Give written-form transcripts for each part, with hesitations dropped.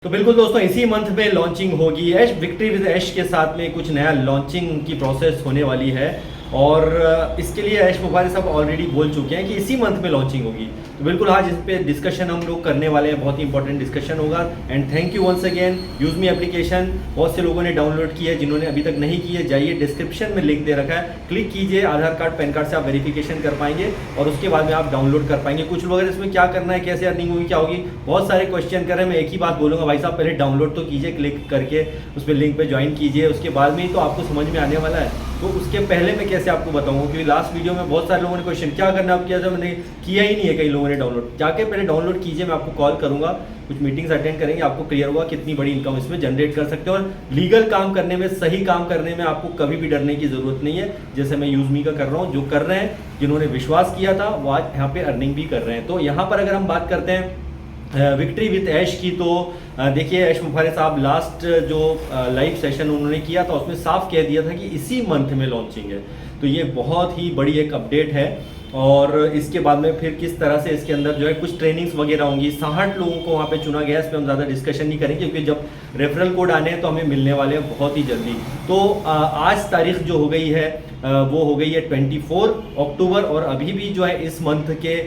तो बिल्कुल दोस्तों इसी मंथ में लॉन्चिंग होगी ऐश विक्ट्री विद ऐश के साथ में कुछ नया लॉन्चिंग की प्रोसेस होने वाली है और इसके लिए ऐश मुबारी साहब ऑलरेडी बोल चुके हैं कि इसी मंथ में लॉन्चिंग होगी। तो बिल्कुल आज इस पे डिस्कशन हम लोग करने वाले हैं, बहुत ही इंपॉर्टेंट डिस्कशन होगा। And thank you once again. Use me application बहुत से लोगों ने डाउनलोड की है, जिन्होंने अभी तक नहीं की है जाइए डिस्क्रिप्शन में लिंक दे रखा है, क्लिक कीजिए, आधार कार्ड पैन कार्ड से आप वेरिफिकेशन कर पाएंगे और उसके बाद में आप डाउनलोड कर पाएंगे। कुछ लोग इसमें क्या करना है, कैसे अर्निंग होगी, क्या होगी, बहुत सारे क्वेश्चन कर रहे हैं। मैं एक ही बात बोलूँगा भाई साहब, पहले डाउनलोड तो कीजिए, क्लिक करके उस पर लिंक पे ज्वाइन कीजिए, उसके बाद में ही तो आपको समझ में आने वाला है। तो उसके पहले मैं कैसे आपको बताऊंगा, क्योंकि लास्ट वीडियो में बहुत सारे लोगों ने क्वेश्चन क्या करना है, किया था मैंने किया ही नहीं है, कई लोगों ने डाउनलोड जाके पहले डाउनलोड कीजिए। मैं आपको कॉल करूंगा, कुछ मीटिंग्स अटेंड करेंगे, आपको क्लियर होगा कितनी बड़ी इनकम इसमें जनरेट कर सकते हो। और लीगल काम करने में, सही काम करने में आपको कभी भी डरने की जरूरत नहीं है। जैसे मैं यूज मी का कर रहा हूँ, जो कर रहे हैं, जिन्होंने विश्वास किया था वो आज यहाँ पे अर्निंग भी कर रहे हैं। तो यहाँ पर अगर हम बात करते हैं विक्ट्री विद ऐश की, तो देखिए ऐश मुफारी साहब लास्ट जो लाइव सेशन उन्होंने किया था उसमें साफ कह दिया था कि इसी मंथ में लॉन्चिंग है। तो ये बहुत ही बड़ी एक अपडेट है और इसके बाद में फिर किस तरह से इसके अंदर जो है कुछ ट्रेनिंग्स वगैरह होंगी। 60 लोगों को वहाँ पे चुना गया, इस पर हम ज़्यादा डिस्कशन नहीं करेंगे क्योंकि जब रेफरल कोड आने हैं तो हमें मिलने वाले हैं बहुत ही जल्दी। तो आज तारीख जो हो गई है वो हो गई है 24 अक्टूबर और अभी भी जो है इस मंथ के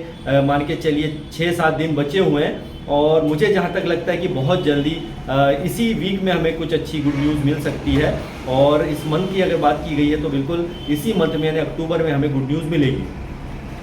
मान के चलिए 6-7 दिन बचे हुए हैं और मुझे जहाँ तक लगता है कि बहुत जल्दी इसी वीक में हमें कुछ अच्छी गुड न्यूज़ मिल सकती है। और इस मंथ की अगर बात की गई है तो बिल्कुल इसी मंथ में यानी अक्टूबर में हमें गुड न्यूज़ मिलेगी।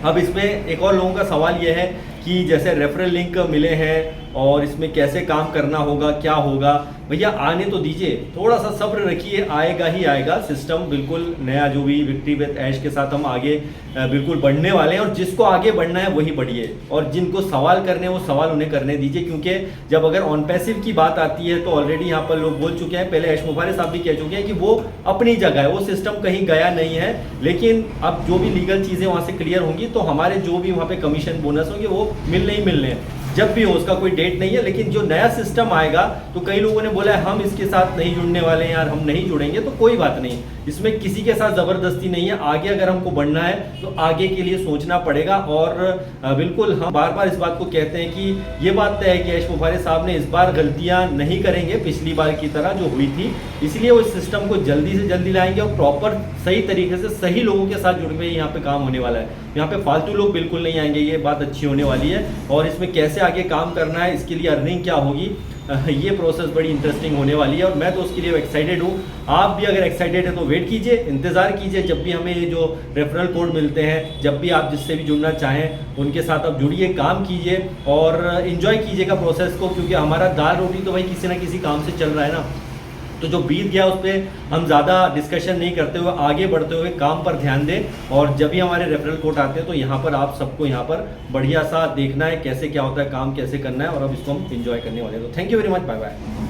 अब इसमें एक और लोगों का सवाल यह है कि जैसे रेफरल लिंक मिले हैं और इसमें कैसे काम करना होगा, क्या होगा। भैया आने तो दीजिए, थोड़ा सा सब्र रखिए, आएगा ही आएगा सिस्टम। बिल्कुल नया जो भी विक्ट्री विद ऐश के साथ हम आगे बिल्कुल बढ़ने वाले हैं और जिसको आगे बढ़ना है वही बढ़िए और जिनको सवाल करने हैं वो सवाल उन्हें करने दीजिए। क्योंकि जब अगर ऑन पैसिव की बात आती है तो ऑलरेडी यहाँ पर लोग बोल चुके हैं, पहले ऐश मुफारी साहब भी कह चुके हैं कि वो अपनी जगह है, वो सिस्टम कहीं गया नहीं है। लेकिन अब जो भी लीगल चीज़ें वहाँ से क्लियर होंगी तो हमारे जो भी वहाँ पे कमीशन बोनस होंगे वो मिलने ही मिलने हैं, जब भी हो, उसका कोई डेट नहीं है। लेकिन जो नया सिस्टम आएगा तो कई लोगों ने बोला है हम इसके साथ नहीं जुड़ने वाले हैं यार, हम नहीं जुड़ेंगे, तो कोई बात नहीं, इसमें किसी के साथ ज़बरदस्ती नहीं है। आगे अगर हमको बढ़ना है तो आगे के लिए सोचना पड़ेगा और बिल्कुल हम बार बार इस बात को कहते हैं कि ये बात तय है कि ऐश मुफारी साहब ने इस बार गलतियां नहीं करेंगे पिछली बार की तरह जो हुई थी, इसलिए वो इस सिस्टम को जल्दी से जल्दी लाएंगे और प्रॉपर सही तरीके से सही लोगों के साथ जुड़ के यहाँ पे काम होने वाला है। यहाँ पे फालतू लोग बिल्कुल नहीं आएंगे, ये बात अच्छी होने वाली है। और इसमें कैसे आगे काम करना है, इसके लिए अर्निंग क्या होगी, ये प्रोसेस बड़ी इंटरेस्टिंग होने वाली है और मैं तो उसके लिए एक्साइटेड हूँ। आप भी अगर एक्साइटेड है तो वेट कीजिए, इंतज़ार कीजिए। जब भी हमें ये जो रेफरल कोड मिलते हैं, जब भी आप जिससे भी जुड़ना चाहें उनके साथ आप जुड़िए, काम कीजिए और इन्जॉय कीजिएगा प्रोसेस को। क्योंकि हमारा दाल रोटी तो भाई किसी ना किसी काम से चल रहा है ना, तो जो बीत गया उस पर हम ज़्यादा डिस्कशन नहीं करते हुए आगे बढ़ते हुए काम पर ध्यान दें। और जब भी हमारे रेफरल कोड आते हैं तो यहाँ पर आप सबको यहाँ पर बढ़िया सा देखना है कैसे क्या होता है, काम कैसे करना है और अब इसको हम इंजॉय करने वाले हैं। तो thank you very much, bye bye.